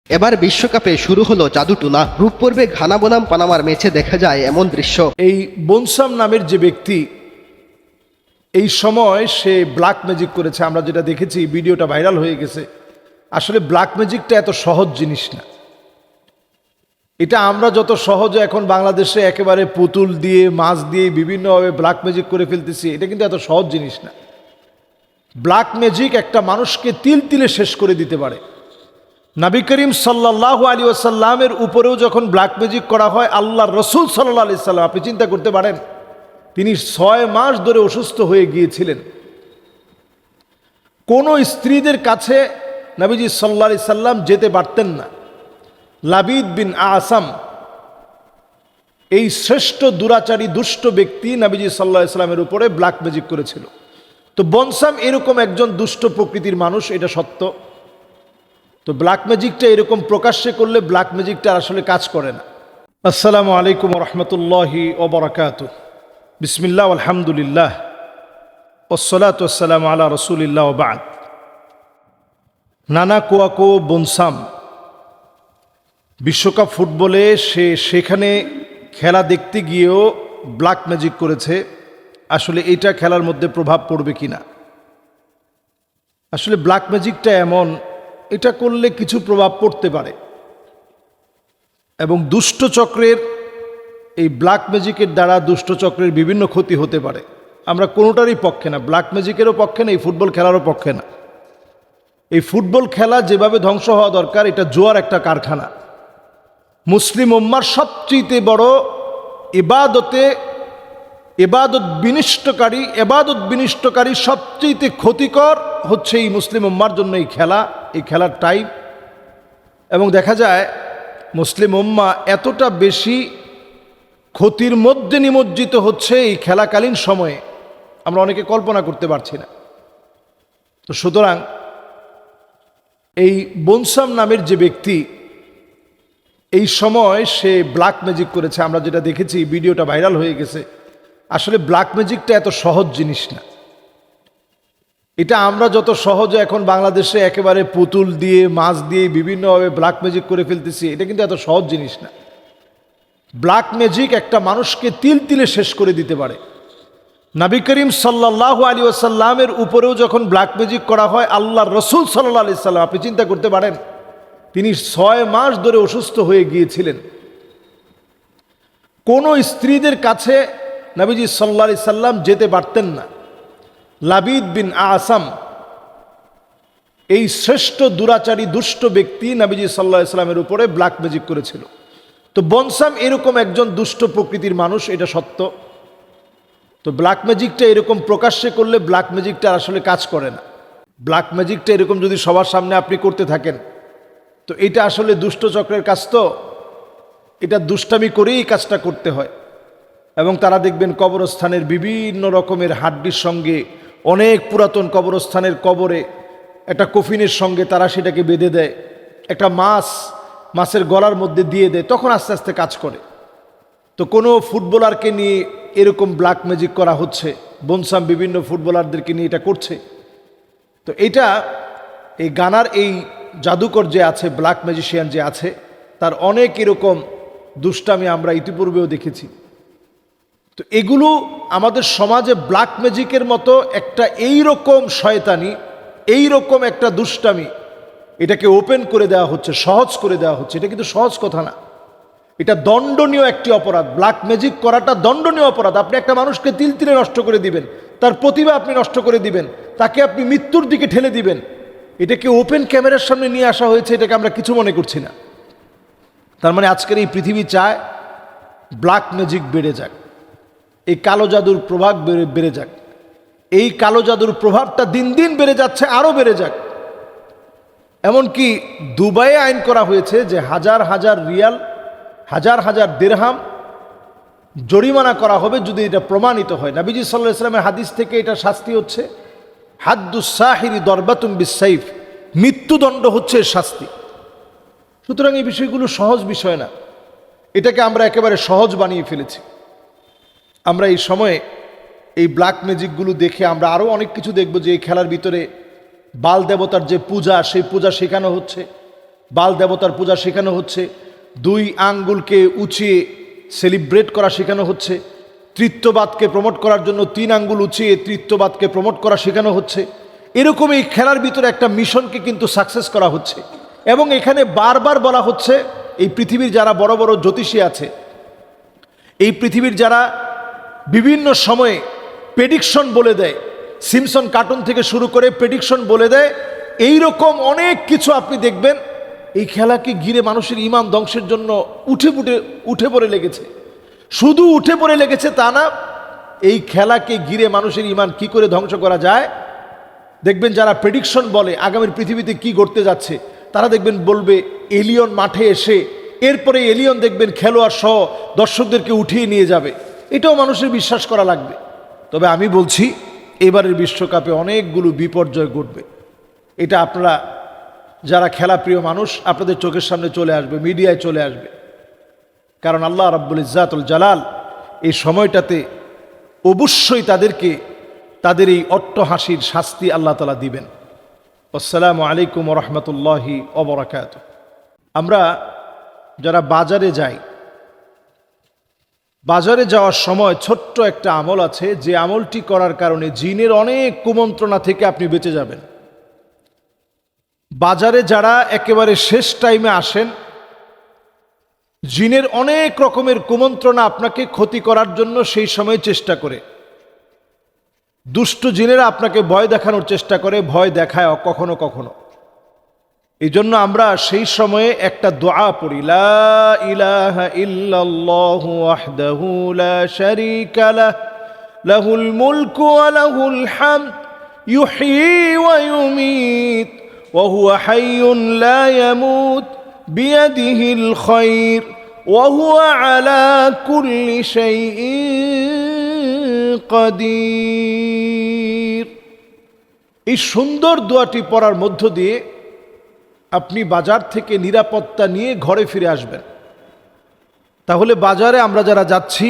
এবার বিশ্বকাপে শুরু হলো জাদুটোনা। গ্রুপ পর্বে ঘানা বনাম পানামার ম্যাচে দেখা যায় এমন দৃশ্য। এই বনসাম নামের যে ব্যক্তি এই সময় সে ব্ল্যাক ম্যাজিক করেছে। আমরা যেটা দেখেছি, ভিডিওটা ভাইরাল হয়ে গেছে। আসলে ব্ল্যাক ম্যাজিকটা এত সহজ জিনিস না। এটা আমরা যত সহজে এখন বাংলাদেশে একেবারে পুতুল দিয়ে মাছ দিয়ে বিভিন্নভাবে ব্ল্যাক ম্যাজিক করে ফেলতেছি, এটা কিন্তু এত সহজ জিনিস না। ব্ল্যাক ম্যাজিক একটা মানুষকে তিল তিলে শেষ করে দিতে পারে। নবী করিম সাল্লাল্লাহু আলাইহি ওয়াসাল্লামের উপরেও যখন ব্ল্যাক ম্যাজিক করা হয়, আল্লাহর রসুল সাল্লাল্লাহু আলাইহি সাল্লাম, আপনি চিন্তা করতে পারেন, তিনি 6 মাস ধরে অসুস্থ হয়ে গিয়েছিলেন। কোনো স্ত্রীদের কাছে নবীজি সাল্লাল্লাহু আলাইহি সাল্লাম যেতে পারতেন না। লাবিদ বিন আসাম, এই শ্রেষ্ঠ দুরাচারী দুষ্ট ব্যক্তি, নবীজি সাল্লাল্লাহু আলাইহি সাল্লামের উপরে ব্ল্যাক ম্যাজিক করেছিল। তো বনসাম এরকম একজন দুষ্ট প্রকৃতির মানুষ, এটা সত্য। তো ব্ল্যাক ম্যাজিকটা এরকম প্রকাশ্যে করলে ব্ল্যাক ম্যাজিকটা আসলে কাজ করে না। আসসালামু আলাইকুম রহমতুল্লাহি ওয়া বারাকাতুহু। বিসমিল্লাহ আলহামদুলিল্লাহ ওয়াসসালাতু ওয়াসসালামু আলা রাসূলিল্লাহ ওয়া বা'দ। নানা কুয়াকো বনসাম বিশ্বকাপ ফুটবলে সেখানে খেলা দেখতে গিয়েও ব্ল্যাক ম্যাজিক করেছে। আসলে এটা খেলার মধ্যে প্রভাব পড়বে কিনা? আসলে ব্ল্যাক ম্যাজিকটা এমন, এটা করলে কিছু প্রভাব পড়তে পারে এবং দুষ্ট চক্রের এই ব্ল্যাক ম্যাজিকের দ্বারা দুষ্ট চক্রের বিভিন্ন ক্ষতি হতে পারে। আমরা কোনোটারই পক্ষে না, ব্ল্যাক ম্যাজিকেরও পক্ষে না, এই ফুটবল খেলারও পক্ষে না। এই ফুটবল খেলা যেভাবে ধ্বংস হওয়া দরকার, এটা জুয়ার একটা কারখানা। মুসলিম উম্মার সবচেয়ে বড় ইবাদত বিনিষ্টকারী সবচেয়ে ক্ষতিকর হচ্ছে এই মুসলিম উম্মার জন্য এই খেলার টাইম। এবং দেখা যায় মুসলিম উম্মা এতটা বেশি ক্ষতির মধ্যে নিমজ্জিত হচ্ছে এই খেলাকালীন সময়ে, আমরা অনেকে কল্পনা করতে পারছি না। তো সুতরাং এই বনসাম নামের যে ব্যক্তি এই সময় সে ব্ল্যাক ম্যাজিক করেছে। আমরা যেটা দেখেছি, ভিডিওটা ভাইরাল হয়ে গেছে। আসলে ব্ল্যাক ম্যাজিকটা এত সহজ জিনিস না। এটা আমরা যত সহজে এখন বাংলাদেশে একেবারে পুতুল দিয়ে মাছ দিয়ে বিভিন্নভাবে ব্ল্যাক ম্যাজিক করে ফেলতেছি, এটা কিন্তু এত সহজ জিনিস না। ব্ল্যাক ম্যাজিক একটা মানুষকে তিল তিলে শেষ করে দিতে পারে। নবী করিম সাল্লাল্লাহু আলাইহি ওয়াসাল্লামের উপরেও যখন ব্ল্যাক ম্যাজিক করা হয়, আল্লাহর রসুল সাল্লাল্লাহু আলাইহি সাল্লাম, আপনি চিন্তা করতে পারেন, তিনি 6 মাস ধরে অসুস্থ হয়ে গিয়েছিলেন। কোনো স্ত্রীদের কাছে নবীজি সাল্লাল্লাহু আলাইহি সাল্লাম যেতে পারতেন না। লাবিদ বিন আসাম, এই শ্রেষ্ঠ দুরাচারী দুষ্ট ব্যক্তি, নবীজি সাল্লাল্লাহু আলাইহি সাল্লামের উপরে ব্ল্যাক ম্যাজিক করেছিল। তো বনসাম এরকম একজন দুষ্ট প্রকৃতির মানুষ, এটা সত্য। তো ব্ল্যাক ম্যাজিকটা এরকম প্রকাশ্যে করলে ব্ল্যাক ম্যাজিকটা আসলে কাজ করে না। ব্ল্যাক ম্যাজিকটা এরকম যদি সবার সামনে আপনি করতে থাকেন, তো এটা আসলে দুষ্ট চক্রের কাজ। তো এটা দুষ্টামি করেই কাজটা করতে হয়। এবং তারা দেখবেন কবরস্থানের বিভিন্ন রকমের হাড্ডির সঙ্গে, অনেক পুরাতন কবরস্থানের কবরে একটা কফিনের সঙ্গে তারা সেটাকে বেঁধে দেয়, একটা মাছের গলার মধ্যে দিয়ে দেয়, তখন আস্তে আস্তে কাজ করে। তো কোনো ফুটবলারকে নিয়ে এরকম ব্ল্যাক ম্যাজিক করা হচ্ছে, বনসাম বিভিন্ন ফুটবলারদেরকে নিয়ে এটা করছে। তো এটা এই গানার এই জাদুকর যে আছে, ব্ল্যাক ম্যাজিশিয়ান যে আছে, তার অনেক এরকম দুষ্টামি আমরা ইতিপূর্বেও দেখেছি। তো এগুলো আমাদের সমাজে ব্ল্যাক ম্যাজিকের মতো একটা এইরকম শয়তানি, এইরকম একটা দুষ্টামি, এটাকে ওপেন করে দেওয়া হচ্ছে, সহজ করে দেওয়া হচ্ছে। এটা কিন্তু সহজ কথা না, এটা দণ্ডনীয় একটি অপরাধ। ব্ল্যাক ম্যাজিক করাটা দণ্ডনীয় অপরাধ। আপনি একটা মানুষকে তিল তিলে নষ্ট করে দিবেন, তার প্রতিভা আপনি নষ্ট করে দিবেন, তাকে আপনি মৃত্যুর দিকে ঠেলে দিবেন। এটাকে ওপেন ক্যামেরার সামনে নিয়ে আসা হয়েছে, এটাকে আমরা কিছু মনে করছি না। তার মানে আজকের এই পৃথিবী চায় ব্ল্যাক ম্যাজিক বেড়ে যাক, এই কালো জাদুর প্রভাব বেড়ে যাক। এই কালো জাদুর প্রভাবটা দিন দিন বেড়ে যাচ্ছে, আরও বেড়ে যাক। এমনকি দুবাইয়ে আইন করা হয়েছে যে হাজার হাজার রিয়াল, হাজার হাজার দিরহাম জরিমানা করা হবে যদি এটা প্রমাণিত হয়। নবীজি সাল্লাল্লাহু আলাইহি ওয়াসাল্লামের হাদিস থেকে এটা শাস্তি হচ্ছে হাদ্দুস সাহিরি দরবাতুন বিসাইফ, মৃত্যুদণ্ড হচ্ছে শাস্তি। সুতরাং এই বিষয়গুলো সহজ বিষয় না, এটাকে আমরা একেবারে সহজ বানিয়ে ফেলেছি। আমরা এই সময়ে এই ব্ল্যাক ম্যাজিকগুলো দেখে আমরা আরও অনেক কিছু দেখব, যে এই খেলার ভিতরে বাল দেবতার যে পূজা, সেই পূজা শেখানো হচ্ছে। বাল দেবতার পূজা শেখানো হচ্ছে, 2 আঙ্গুলকে উঁচিয়ে সেলিব্রেট করা শেখানো হচ্ছে, তৃত্ববাদকে প্রমোট করার জন্য 3 আঙ্গুল উঁচিয়ে তৃত্ববাদকে প্রমোট করা শেখানো হচ্ছে। এরকম এই খেলার ভিতরে একটা মিশনকে কিন্তু সাকসেস করা হচ্ছে। এবং এখানে বারবার বলা হচ্ছে এই পৃথিবীর যারা বড় বড় জ্যোতিষী আছে, এই পৃথিবীর যারা বিভিন্ন সময়ে প্রেডিকশন বলে দেয়, সিমসন কার্টুন থেকে শুরু করে প্রেডিকশন বলে দেয়, এই রকম অনেক কিছু আপনি দেখবেন এই খেলাকে ঘিরে মানুষের ঈমান ধ্বংসের জন্য উঠে পড়ে লেগেছে। শুধু উঠে পড়ে লেগেছে তা না, এই খেলাকে ঘিরে মানুষের ঈমান কি করে ধ্বংস করা যায়। দেখবেন যারা প্রেডিকশন বলে আগামীর পৃথিবীতে কি ঘটতে যাচ্ছে, তারা দেখবেন বলবে এলিয়ন মাঠে এসে, এরপরে এলিয়ন দেখবেন খেলোয়াড় সহ দর্শকদেরকে উঠিয়ে নিয়ে যাবে। এটাও মানুষের বিশ্বাস করা লাগবে। তবে আমি বলছি এবারের বিশ্বকাপে অনেকগুলো বিপর্যয় ঘটবে। এটা আপনারা যারা খেলাপ্রিয় মানুষ, আপনাদের চোখের সামনে চলে আসবে, মিডিয়ায় চলে আসবে। কারণ আল্লাহ রাব্বুল ইজ্জাতুল জালাল এই সময়টাতে অবশ্যই তাদেরকে তাদের এই অট্টহাসির শাস্তি আল্লাহ তাআলা দিবেন। আসসালামু আলাইকুম ওয়া রাহমাতুল্লাহি ওয়া বারাকাতুহু। আমরা যারা বাজারে যাই, বাজারে যাওয়ার সময় ছোট্ট একটা আমল আছে, যে আমলটি করার কারণে জিনের অনেক কুমন্ত্রণা থেকে আপনি বেঁচে যাবেন। বাজারে যারা একেবারে শেষ টাইমে আসেন, জিনের অনেক রকমের কুমন্ত্রণা আপনাকে ক্ষতি করার জন্য সেই সময় চেষ্টা করে। দুষ্ট জিনেরা আপনাকে ভয় দেখানোর চেষ্টা করে, ভয় দেখায় কখনো কখনো। এই জন্য আমরা সেই সময়ে একটা দোয়া পড়ি, লা ইলাহা ইল্লাল্লাহু ওয়াহদাহু লা শারীকা লাহ, লাহুল মুলকু ওয়া লাহুল হামদ, ইউহয়ী ওয়া ইউমীত ওয়া হুয়া হাইয়ুন লা ইয়ামুত, বিয়াদিহিল খায়র ওয়া হুয়া আলা কুল্লি শাইইন কাদির। এই সুন্দর দোয়াটি পড়ার মধ্য দিয়ে আপনি বাজার থেকে নিরাপত্তা নিয়ে ঘরে ফিরে আসবেন। তাহলে বাজারে আমরা যারা যাচ্ছি,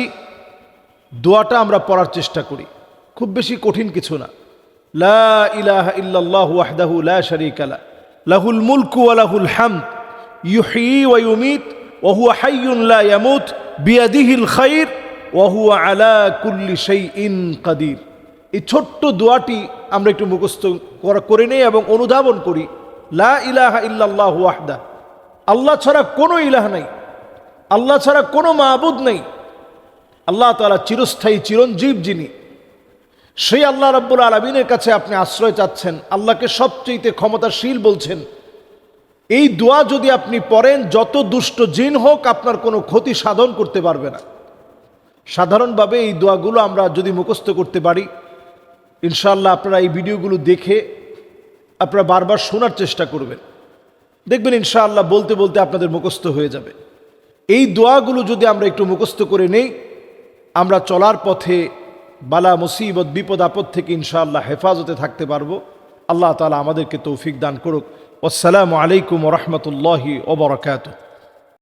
দোয়াটা আমরা পড়ার চেষ্টা করি। খুব বেশি কঠিন কিছু না। লা ইলাহা ইল্লাল্লাহু ওয়াহদাহু লা শারীকা লাহ, লাহুল মুলকু ওয়া লাহুল হামদ, ইউহয়ী ওয়া ইউমীত ওয়া হুয়া হাইয়ুন লা ইয়ামুত, বিয়াদিহিল খায়র ওয়া হুয়া আলা কুল্লি শাইইন কাদির। এই ছোট্ট দোয়াটি আমরা একটু মুখস্থ করে নেই এবং অনুধাবন করি। লা ইলাহা ইল্লাল্লাহু ওয়াহদাহু, আল্লাহ ছাড়া কোনো ইলাহ নাই, আল্লাহ ছাড়া কোনো মাবুদ নেই। আল্লাহ তাআলা চিরস্থায়ী চিরঞ্জীব যিনি, সেই আল্লাহ রাব্বুল আলামিনের কাছে আপনি আশ্রয় চাচ্ছেন, আল্লাহকে সবচেয়ে ক্ষমতাশীল বলছেন। এই দোয়া যদি আপনি পড়েন, যত দুষ্ট জিন হোক আপনার কোনো ক্ষতি সাধন করতে পারবে না। সাধারণভাবে এই দোয়াগুলো আমরা যদি মুখস্থ করতে পারি, ইনশাআল্লাহ আপনারা এই ভিডিওগুলো দেখে আপনারা বারবার শোনার চেষ্টা করবেন, দেখবেন ইনশাআল্লাহ বলতে বলতে আপনাদের মুখস্থ হয়ে যাবে। এই দোয়াগুলো যদি আমরা একটু মুখস্থ করে নেই, আমরা চলার পথে বালা মুসিবত বিপদ আপদ থেকে ইনশাআল্লাহ হেফাজতে থাকতে পারবো। আল্লাহ তাআলা আমাদেরকে তৌফিক দান করুক। আসসালামু আলাইকুম ওয়া রাহমাতুল্লাহি ওয়া বারাকাতুহু।